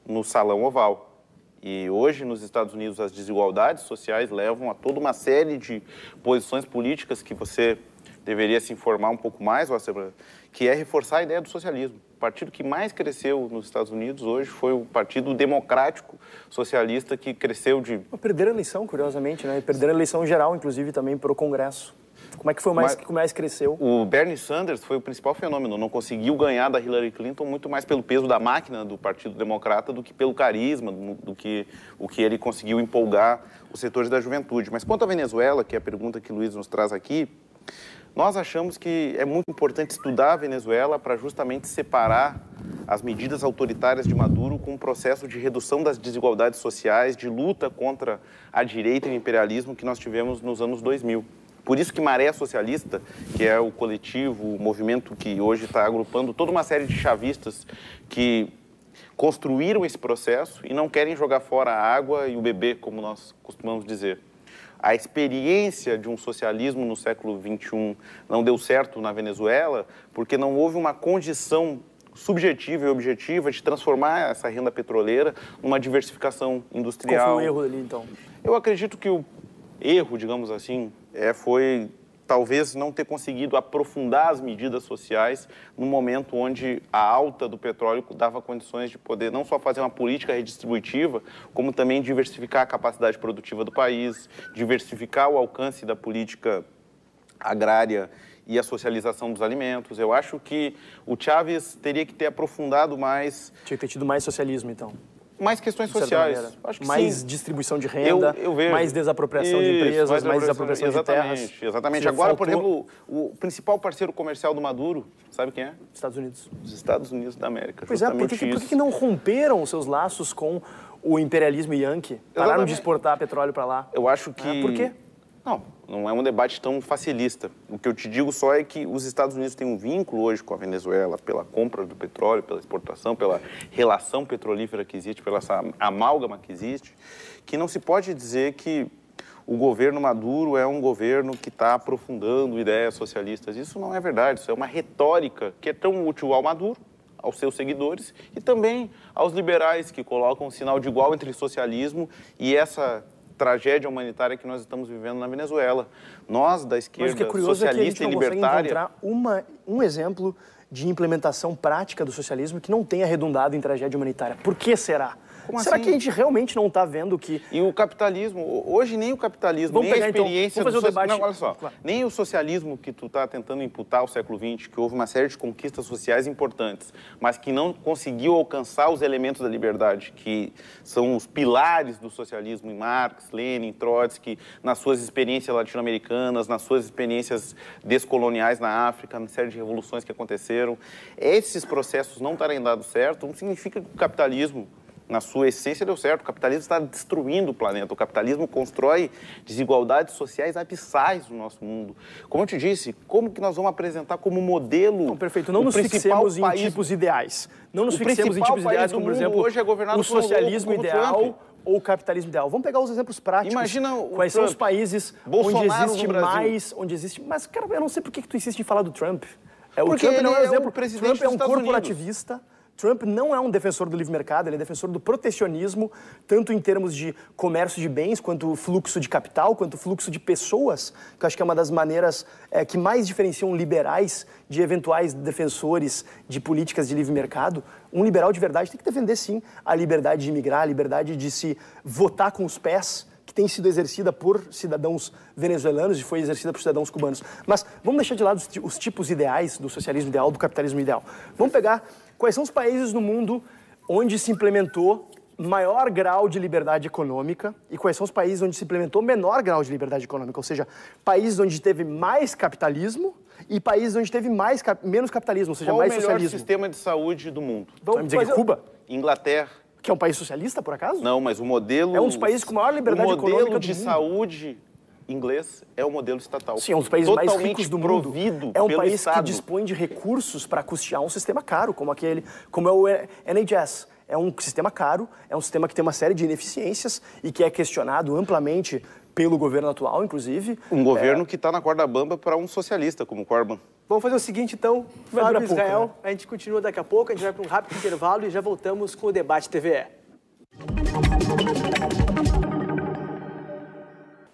no salão oval. E hoje, nos Estados Unidos, as desigualdades sociais levam a toda uma série de posições políticas que você deveria se informar um pouco mais, que é reforçar a ideia do socialismo. O partido que mais cresceu nos Estados Unidos hoje foi o Partido Democrático Socialista, que cresceu de... Perderam a eleição, curiosamente, né? Perderam a eleição geral, inclusive, também para o Congresso. Como é que foi que mais cresceu? O Bernie Sanders foi o principal fenômeno. Não conseguiu ganhar da Hillary Clinton muito mais pelo peso da máquina do Partido Democrata do que pelo carisma, do que o que ele conseguiu empolgar os setores da juventude. Mas quanto à Venezuela, que é a pergunta que o Luiz nos traz aqui, nós achamos que é muito importante estudar a Venezuela para justamente separar as medidas autoritárias de Maduro com um processo de redução das desigualdades sociais, de luta contra a direita e o imperialismo que nós tivemos nos anos 2000. Por isso que Maré Socialista, que é o coletivo, o movimento que hoje está agrupando toda uma série de chavistas que construíram esse processo e não querem jogar fora a água e o bebê, como nós costumamos dizer. A experiência de um socialismo no século XXI não deu certo na Venezuela porque não houve uma condição subjetiva e objetiva de transformar essa renda petroleira numa diversificação industrial. Qual foi o erro ali, então? Eu acredito que o erro, digamos assim, foi talvez não ter conseguido aprofundar as medidas sociais no momento onde a alta do petróleo dava condições de poder não só fazer uma política redistributiva, como também diversificar a capacidade produtiva do país, diversificar o alcance da política agrária e a socialização dos alimentos. Eu acho que o Chávez teria que ter aprofundado mais... Tinha que ter tido mais socialismo, então. Mais questões sociais. Acho que mais sim. Distribuição de renda, eu vejo. Mais desapropriação de empresas, mais desapropriação de terras. Exatamente. Agora, por exemplo, o principal parceiro comercial do Maduro, sabe quem é? Estados Unidos. Os Estados Unidos da América. Pois é, por que não romperam os seus laços com o imperialismo yankee? Pararam de exportar petróleo para lá? Eu acho que... Por quê? Não é um debate tão facilista. O que eu te digo só é que os Estados Unidos têm um vínculo hoje com a Venezuela pela compra do petróleo, pela exportação, pela relação petrolífera que existe, pela essa amálgama que existe, que não se pode dizer que o governo Maduro é um governo que está aprofundando ideias socialistas. Isso não é verdade, isso é uma retórica que é tão útil ao Maduro, aos seus seguidores e também aos liberais que colocam um sinal de igual entre socialismo e essa tragédia humanitária que nós estamos vivendo na Venezuela. Nós, da esquerda socialista e libertária... encontrar um exemplo de implementação prática do socialismo que não tenha redundado em tragédia humanitária. Por que será? Será que a gente realmente não está vendo que... E o capitalismo, hoje nem o capitalismo, nem a experiência do socialismo... Não, olha só, nem o socialismo que tu está tentando imputar ao século XX, que houve uma série de conquistas sociais importantes, mas que não conseguiu alcançar os elementos da liberdade, que são os pilares do socialismo em Marx, Lenin, Trotsky, nas suas experiências latino-americanas, nas suas experiências descoloniais na África, na série de revoluções que aconteceram. Esses processos não estarem dando certo não significa que o capitalismo na sua essência, deu certo. O capitalismo está destruindo o planeta. O capitalismo constrói desigualdades sociais abissais no nosso mundo. Como eu te disse, como que nós vamos apresentar como modelo... Não, perfeito. Não nos fixemos em tipos ideais. Não nos fixemos em tipos ideais, como, por exemplo, hoje é governado o socialismo como ideal Trump. ou o capitalismo ideal. Vamos pegar os exemplos práticos. Imagina quais são os países Bolsonaro onde existe... Mas, cara, eu não sei por que tu insiste em falar do Trump. O Porque Trump não é um exemplo. O presidente Trump é um dos Estados corporativista. Unidos. Trump não é um defensor do livre mercado, ele é defensor do protecionismo, tanto em termos de comércio de bens, quanto fluxo de capital, quanto fluxo de pessoas, que eu acho que é uma das maneiras que mais diferenciam liberais de eventuais defensores de políticas de livre mercado. Um liberal de verdade tem que defender, sim, a liberdade de imigrar, a liberdade de se votar com os pés, que tem sido exercida por cidadãos venezuelanos e foi exercida por cidadãos cubanos. Mas vamos deixar de lado os tipos ideais do socialismo ideal, do capitalismo ideal. Vamos pegar quais são os países no mundo onde se implementou maior grau de liberdade econômica e quais são os países onde se implementou menor grau de liberdade econômica, ou seja, países onde teve mais capitalismo e países onde teve menos capitalismo, ou seja, mais socialismo. Qual o melhor sistema de saúde do mundo? Vamos dizer que Cuba? Inglaterra. Que é um país socialista, por acaso? Não, mas o modelo... É um dos países com maior liberdade econômica do mundo. O modelo de saúde inglês é o modelo estatal. Sim, é um dos países mais ricos do mundo. É um país que dispõe de recursos para custear um sistema caro, como é o NHS. É um sistema caro, é um sistema que tem uma série de ineficiências e que é questionado amplamente pelo governo atual, inclusive. Um governo que está na corda bamba para um socialista como o Corbyn. Vamos fazer o seguinte, então, Fábio Israel, né? A gente continua daqui a pouco, a gente vai para um rápido intervalo e já voltamos com o Debate TVE.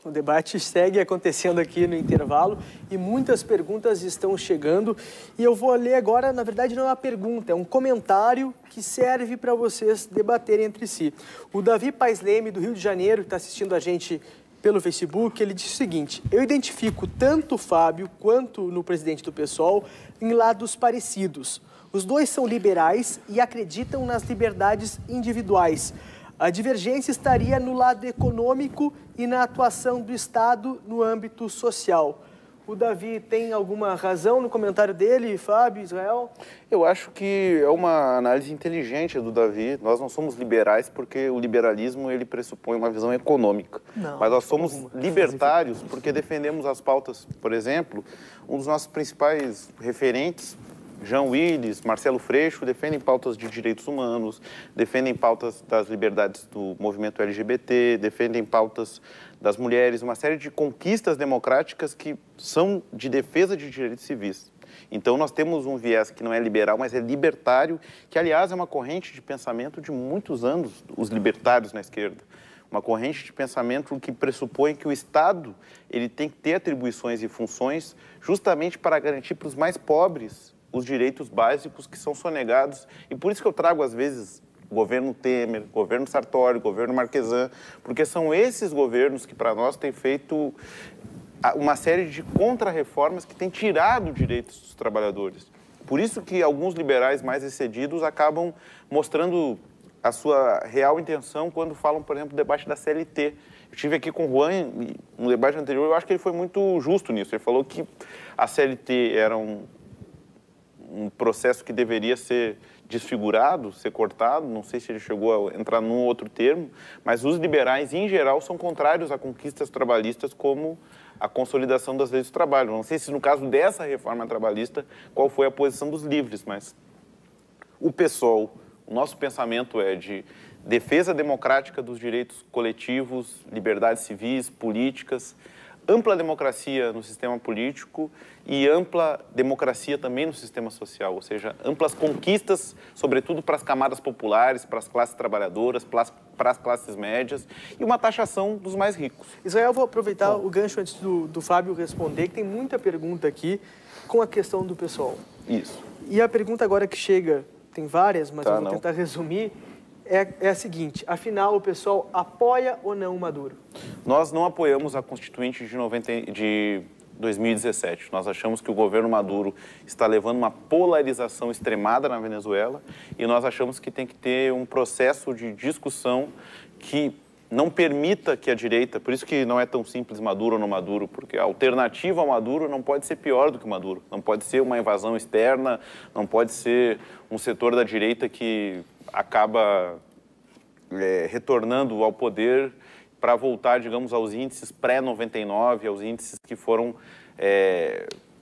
O debate segue acontecendo aqui no intervalo e muitas perguntas estão chegando. E eu vou ler agora, na verdade não é uma pergunta, é um comentário que serve para vocês debaterem entre si. O Davi Paes Leme, do Rio de Janeiro, que está assistindo a gente pelo Facebook, ele disse o seguinte: eu identifico tanto o Fábio quanto no presidente do PSOL em lados parecidos. Os dois são liberais e acreditam nas liberdades individuais. A divergência estaria no lado econômico e na atuação do Estado no âmbito social. O Davi tem alguma razão no comentário dele, Fábio, Israel? Eu acho que é uma análise inteligente do Davi. Nós não somos liberais porque o liberalismo ele pressupõe uma visão econômica. Não, mas nós somos libertários porque defendemos as pautas. Por exemplo, um dos nossos principais referentes, Jean Willis, Marcelo Freixo, defendem pautas de direitos humanos, defendem pautas das liberdades do movimento LGBT, defendem pautas das mulheres, uma série de conquistas democráticas que são de defesa de direitos civis. Então, nós temos um viés que não é liberal, mas é libertário, que, aliás, é uma corrente de pensamento de muitos anos, os libertários na esquerda. Uma corrente de pensamento que pressupõe que o Estado ele tem que ter atribuições e funções justamente para garantir para os mais pobres os direitos básicos que são sonegados. E por isso que eu trago, às vezes, governo Temer, governo Sartori, governo Marquesan, porque são esses governos que, para nós, têm feito uma série de contra-reformas que têm tirado direitos dos trabalhadores. Por isso que alguns liberais mais excedidos acabam mostrando a sua real intenção quando falam, por exemplo, do debate da CLT. Eu estive aqui com o Juan, no debate anterior, eu acho que ele foi muito justo nisso. Ele falou que a CLT era um processo que deveria ser desfigurado, ser cortado, não sei se ele chegou a entrar num outro termo, mas os liberais, em geral, são contrários a conquistas trabalhistas como a consolidação das leis do trabalho. Não sei se no caso dessa reforma trabalhista, qual foi a posição dos livres, mas o PSOL, o nosso pensamento é de defesa democrática dos direitos coletivos, liberdades civis, políticas, ampla democracia no sistema político e ampla democracia também no sistema social, ou seja, amplas conquistas, sobretudo para as camadas populares, para as classes trabalhadoras, para as classes médias e uma taxação dos mais ricos. Israel, vou aproveitar o gancho antes do Fábio responder, que tem muita pergunta aqui com a questão do PSOL. Isso. E a pergunta agora que chega, tem várias, mas eu vou tentar resumir, é a seguinte: afinal, o PSOL apoia ou não o Maduro? Nós não apoiamos a Constituinte de 2017. Nós achamos que o governo Maduro está levando uma polarização extremada na Venezuela e nós achamos que tem que ter um processo de discussão que não permita que a direita, por isso que não é tão simples Maduro ou não Maduro, porque a alternativa ao Maduro não pode ser pior do que o Maduro, não pode ser uma invasão externa, não pode ser um setor da direita que acaba retornando ao poder para voltar, digamos, aos índices pré-99, aos índices que foram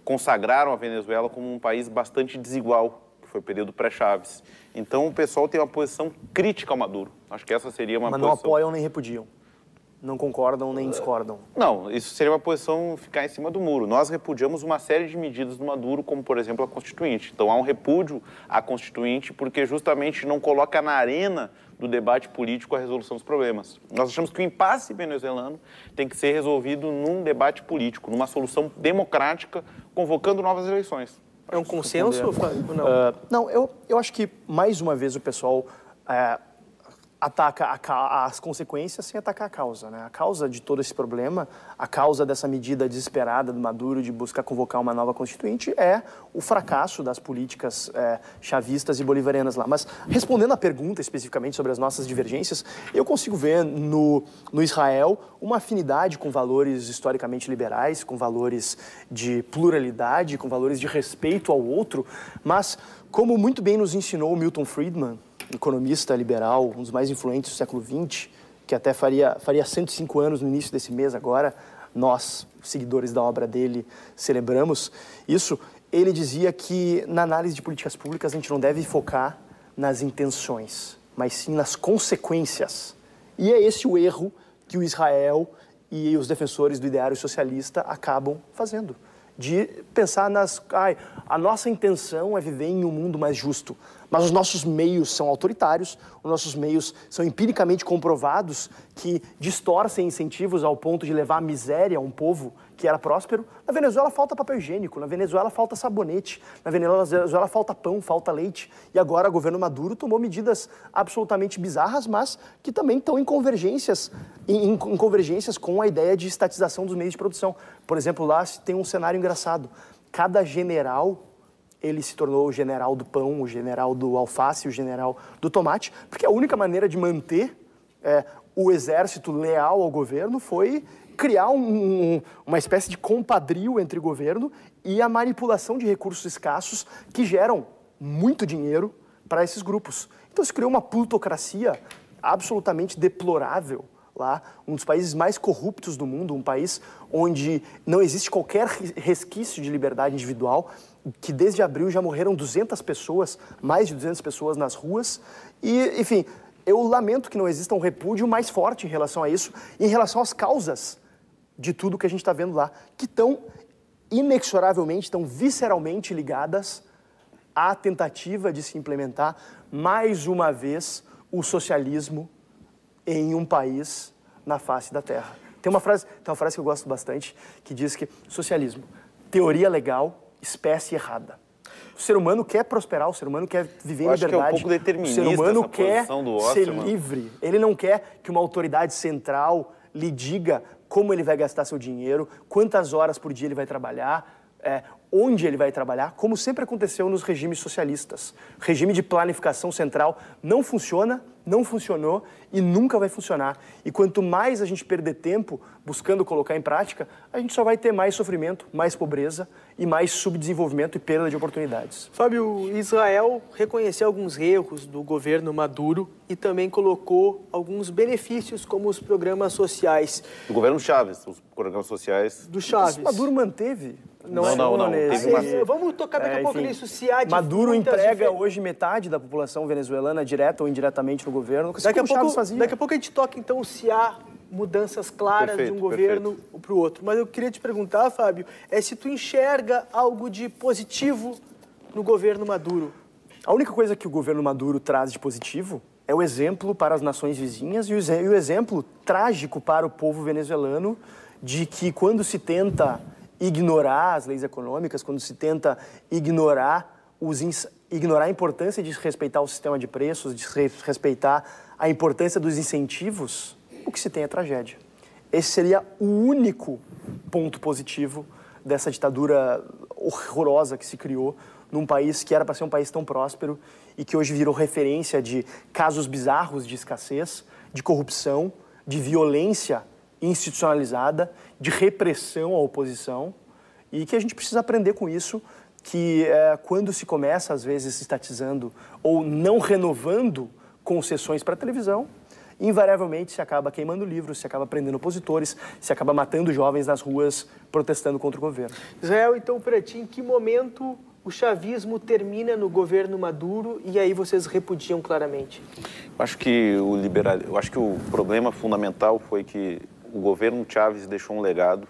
consagraram a Venezuela como um país bastante desigual, que foi o período pré-Chávez. Então, o pessoal tem uma posição crítica ao Maduro. Acho que essa seria uma posição... Mas não apoiam nem repudiam. Não concordam nem discordam. Não, isso seria uma posição ficar em cima do muro. Nós repudiamos uma série de medidas do Maduro, como, por exemplo, a Constituinte. Então, há um repúdio à Constituinte porque justamente não coloca na arena do debate político a resolução dos problemas. Nós achamos que o impasse venezuelano tem que ser resolvido num debate político, numa solução democrática, convocando novas eleições. É um consenso, Fábio? Não, eu acho que, mais uma vez, o pessoal ataca as consequências sem atacar a causa, né? A causa de todo esse problema, a causa dessa medida desesperada do Maduro de buscar convocar uma nova constituinte é o fracasso das políticas chavistas e bolivarianas lá. Mas, respondendo à pergunta especificamente sobre as nossas divergências, eu consigo ver no Israel uma afinidade com valores historicamente liberais, com valores de pluralidade, com valores de respeito ao outro, mas, como muito bem nos ensinou Milton Friedman, economista liberal, um dos mais influentes do século XX, que até faria 105 anos no início desse mês agora, nós, seguidores da obra dele, celebramos isso. Ele dizia que na análise de políticas públicas a gente não deve focar nas intenções, mas sim nas consequências. E é esse o erro que o Israel e os defensores do ideário socialista acabam fazendo. De pensar a nossa intenção é viver em um mundo mais justo, mas os nossos meios são autoritários, os nossos meios são empiricamente comprovados que distorcem incentivos ao ponto de levar à miséria a um povo que era próspero. Na Venezuela falta papel higiênico, na Venezuela falta sabonete, na Venezuela falta pão, falta leite. E agora o governo Maduro tomou medidas absolutamente bizarras, mas que também estão em convergências com a ideia de estatização dos meios de produção. Por exemplo, lá tem um cenário engraçado. Cada general, ele se tornou o general do pão, o general do alface, o general do tomate, porque a única maneira de manter o exército leal ao governo foi criar uma espécie de compadrio entre o governo e a manipulação de recursos escassos que geram muito dinheiro para esses grupos. Então se criou uma plutocracia absolutamente deplorável lá, um dos países mais corruptos do mundo, um país onde não existe qualquer resquício de liberdade individual, que desde abril já morreram 200 pessoas, mais de 200 pessoas nas ruas, e, enfim, eu lamento que não exista um repúdio mais forte em relação a isso, em relação às causas de tudo que a gente está vendo lá, que estão inexoravelmente, estão visceralmente ligadas à tentativa de se implementar, mais uma vez, o socialismo em um país na face da Terra. Tem uma frase que eu gosto bastante, que diz que socialismo, teoria legal, espécie errada. O ser humano quer prosperar, o ser humano quer viver em liberdade. Que é um pouco determinista, o ser humano essa quer posição do ser Osterman. livre. Ele não quer que uma autoridade central lhe diga como ele vai gastar seu dinheiro, quantas horas por dia ele vai trabalhar, onde ele vai trabalhar, como sempre aconteceu nos regimes socialistas. O regime de planificação central não funciona, não funcionou e nunca vai funcionar. E quanto mais a gente perder tempo buscando colocar em prática, a gente só vai ter mais sofrimento, mais pobreza e mais subdesenvolvimento e perda de oportunidades. Fábio, Israel reconheceu alguns erros do governo Maduro e também colocou alguns benefícios, como os programas sociais. Do governo Chávez, os programas sociais... Do Chávez. Mas Maduro manteve. Não. Vamos tocar daqui a pouco nisso, se há de Maduro emprega hoje metade da população venezuelana, direta ou indiretamente no governo. Daqui a pouco a gente toca, então, se há mudanças claras de um governo para o outro. Mas eu queria te perguntar, Fábio, se tu enxerga algo de positivo no governo Maduro? A única coisa que o governo Maduro traz de positivo é o exemplo para as nações vizinhas e o exemplo trágico para o povo venezuelano de que quando se tenta ignorar as leis econômicas, quando se tenta ignorar a importância de respeitar o sistema de preços, de respeitar a importância dos incentivos, o que se tem é tragédia. Esse seria o único ponto positivo dessa ditadura horrorosa que se criou num país que era para ser um país tão próspero e que hoje virou referência de casos bizarros de escassez, de corrupção, de violência institucionalizada, de repressão à oposição, e que a gente precisa aprender com isso, que quando se começa, às vezes, estatizando ou não renovando concessões para a televisão, invariavelmente se acaba queimando livros, se acaba prendendo opositores, se acaba matando jovens nas ruas protestando contra o governo. Israel, então, para ti, em que momento o chavismo termina no governo Maduro e aí vocês repudiam claramente? Eu acho que o problema fundamental foi que o governo Chávez deixou um legado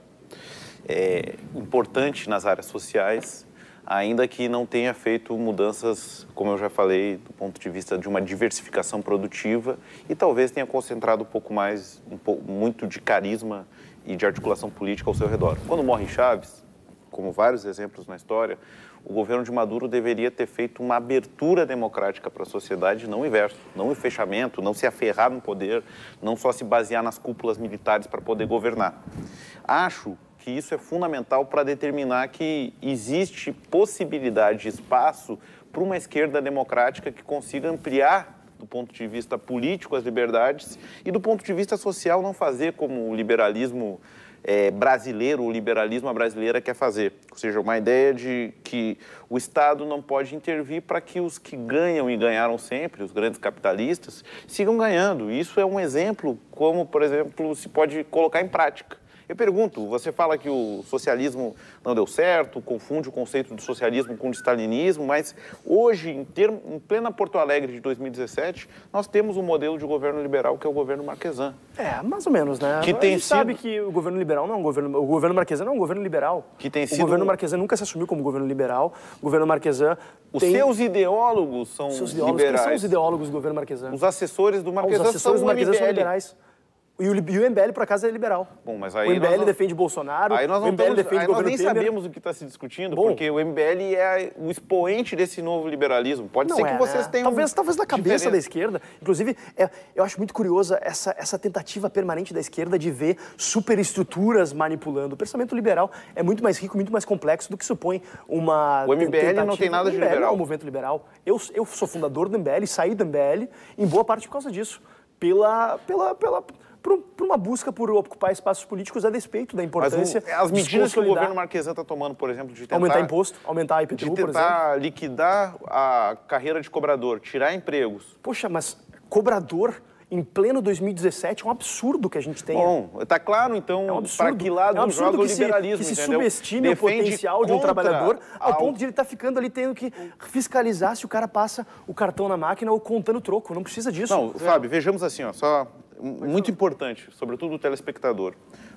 importante nas áreas sociais, ainda que não tenha feito mudanças, como eu já falei, do ponto de vista de uma diversificação produtiva e talvez tenha concentrado um pouco mais, muito de carisma e de articulação política ao seu redor. Quando morre Chávez, como vários exemplos na história, o governo de Maduro deveria ter feito uma abertura democrática para a sociedade, não o inverso, não o fechamento, não se aferrar no poder, não só se basear nas cúpulas militares para poder governar. Acho que isso é fundamental para determinar que existe possibilidade, espaço para uma esquerda democrática que consiga ampliar do ponto de vista político as liberdades e do ponto de vista social não fazer como o liberalismo brasileiro, o liberalismo brasileira quer fazer. Ou seja, uma ideia de que o Estado não pode intervir para que os que ganham e ganharam sempre, os grandes capitalistas, sigam ganhando. Isso é um exemplo como, por exemplo, se pode colocar em prática. Eu pergunto, você fala que o socialismo não deu certo, confunde o conceito do socialismo com o stalinismo, mas hoje, em plena Porto Alegre de 2017, nós temos um modelo de governo liberal que é o governo Marquesan. Mais ou menos, né? Que tem sabe que o governo liberal não é um governo... O governo Marquesan não é um governo liberal. O governo Marquesan nunca se assumiu como governo liberal. O governo Marquesan seus ideólogos são liberais. Quem são os ideólogos do governo Marquesan? Os assessores do Marquesan são liberais. E o MBL, por acaso, é liberal. Bom, mas aí o MBL defende Bolsonaro, o MBL defende o governo Temer. Nós nem sabemos o que está se discutindo, porque o MBL é o expoente desse novo liberalismo. Pode ser que vocês tenham... Talvez na cabeça da esquerda. Inclusive, eu acho muito curiosa essa tentativa permanente da esquerda de ver superestruturas manipulando. O pensamento liberal é muito mais rico, muito mais complexo do que supõe uma... O MBL não tem nada de liberal. Não é um movimento liberal. Eu sou fundador do MBL, saí do MBL, em boa parte por causa disso. Por uma busca por ocupar espaços políticos a despeito da importância... Mas as medidas que o governo Marquesan está tomando, por exemplo, de tentar... Aumentar imposto, aumentar a IPTU, por exemplo. De tentar liquidar a carreira de cobrador, tirar empregos. Poxa, mas cobrador em pleno 2017 é um absurdo que a gente tenha. Bom, está claro, então, para que lado joga o liberalismo, que se subestime o potencial de um trabalhador ao ponto de ele estar ficando ali tendo que fiscalizar se o cara passa o cartão na máquina ou contando troco. Não precisa disso. Não, Fábio, vejamos assim, muito importante, sobretudo o telespectador.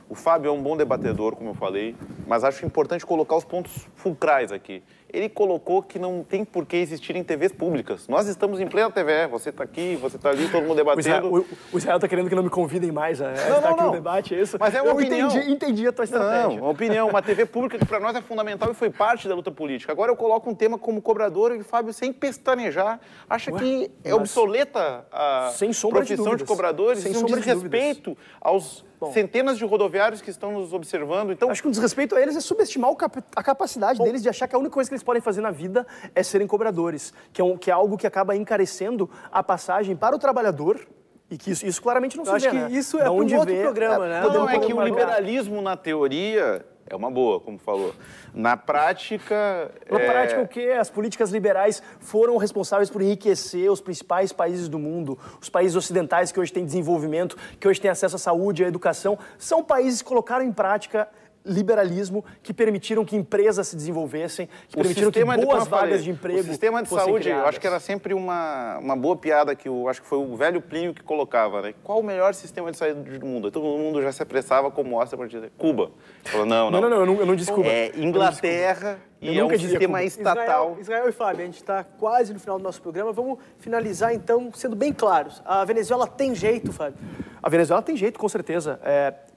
O Fábio é um bom debatedor, como eu falei, mas acho importante colocar os pontos fulcrais aqui. Ele colocou que não tem por que existirem TVs públicas. Nós estamos em plena TV, você está aqui, você está ali, todo mundo debatendo. O Israel está querendo que não me convidem mais a estar aqui no debate, é isso? Mas é uma opinião. Entendi a tua estratégia. Não, uma opinião, uma TV pública que para nós é fundamental e foi parte da luta política. Agora eu coloco um tema como cobrador e o Fábio, sem pestanejar, acha que é obsoleta a profissão de cobradores, sem um desrespeito aos centenas de rodoviários que estão nos observando. Então, acho que um desrespeito a eles é subestimar a capacidade deles de achar que a única coisa que eles podem fazer na vida é serem cobradores, que é algo que acaba encarecendo a passagem para o trabalhador. E que isso claramente não se vê, acho que isso é para um outro programa, né? Não, é que o liberalismo, na teoria, é uma boa, como falou. Na prática... Na prática, o quê? As políticas liberais foram responsáveis por enriquecer os principais países do mundo, os países ocidentais que hoje têm desenvolvimento, que hoje têm acesso à saúde, à educação. São países que colocaram em prática liberalismo, que permitiram que empresas se desenvolvessem, que permitiram que boas vagas de emprego O sistema de saúde, criadas. Eu acho que era sempre uma boa piada que acho que foi o velho Plínio que colocava, né? Qual o melhor sistema de saúde do mundo? Todo mundo já se apressava como ostra para dizer Cuba. Falou, não, eu não disse Cuba. É Inglaterra e é um sistema estatal. Israel e Fábio, a gente está quase no final do nosso programa. Vamos finalizar, então, sendo bem claros. A Venezuela tem jeito, Fábio? A Venezuela tem jeito, com certeza.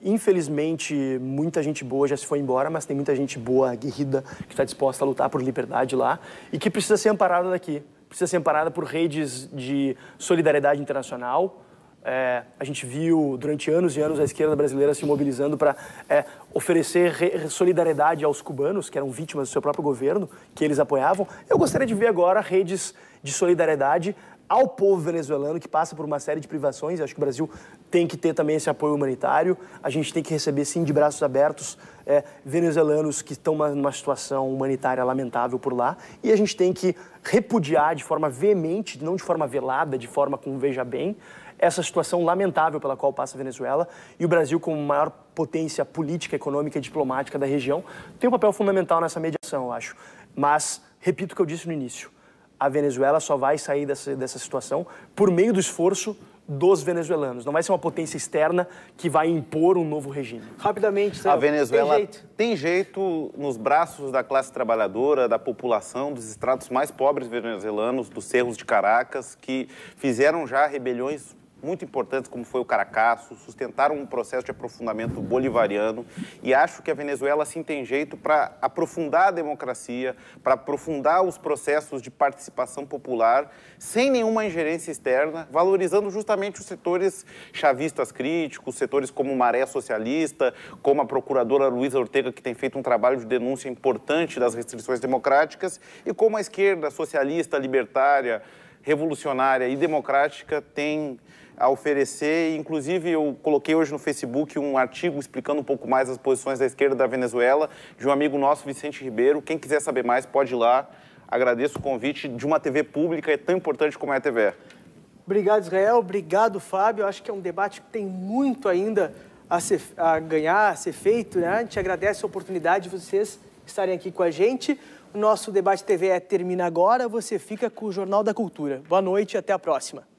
Infelizmente, muita gente boa já se foi embora, mas tem muita gente boa, aguerrida, que está disposta a lutar por liberdade lá e que precisa ser amparada daqui. Precisa ser amparada por redes de solidariedade internacional. A gente viu durante anos e anos a esquerda brasileira se mobilizando para oferecer solidariedade aos cubanos, que eram vítimas do seu próprio governo, que eles apoiavam. Eu gostaria de ver agora redes de solidariedade ao povo venezuelano, que passa por uma série de privações. Acho que o Brasil tem que ter também esse apoio humanitário. A gente tem que receber, sim, de braços abertos, venezuelanos que estão numa situação humanitária lamentável por lá. E a gente tem que repudiar de forma veemente, não de forma velada, de forma com veja bem, essa situação lamentável pela qual passa a Venezuela. E o Brasil, como maior potência política, econômica e diplomática da região, tem um papel fundamental nessa mediação, eu acho. Mas, repito o que eu disse no início, a Venezuela só vai sair dessa situação por meio do esforço dos venezuelanos. Não vai ser uma potência externa que vai impor um novo regime. Rapidamente, Céu, a Venezuela tem jeito nos braços da classe trabalhadora, da população, dos estratos mais pobres venezuelanos, dos cerros de Caracas, que fizeram já rebeliões muito importantes, como foi o Caracaço, sustentaram um processo de aprofundamento bolivariano, e acho que a Venezuela sim tem jeito para aprofundar a democracia, para aprofundar os processos de participação popular, sem nenhuma ingerência externa, valorizando justamente os setores chavistas críticos, setores como Maré Socialista, como a procuradora Luísa Ortega, que tem feito um trabalho de denúncia importante das restrições democráticas, e como a esquerda socialista, libertária, revolucionária e democrática tem a oferecer. Inclusive, eu coloquei hoje no Facebook um artigo explicando um pouco mais as posições da esquerda da Venezuela, de um amigo nosso, Vicente Ribeiro. Quem quiser saber mais, pode ir lá. Agradeço o convite de uma TV pública, é tão importante como é a TV. Obrigado, Israel. Obrigado, Fábio. Acho que é um debate que tem muito ainda a ganhar, a ser feito, né? A gente agradece a oportunidade de vocês estarem aqui com a gente. O nosso debate TV termina agora. Você fica com o Jornal da Cultura. Boa noite e até a próxima.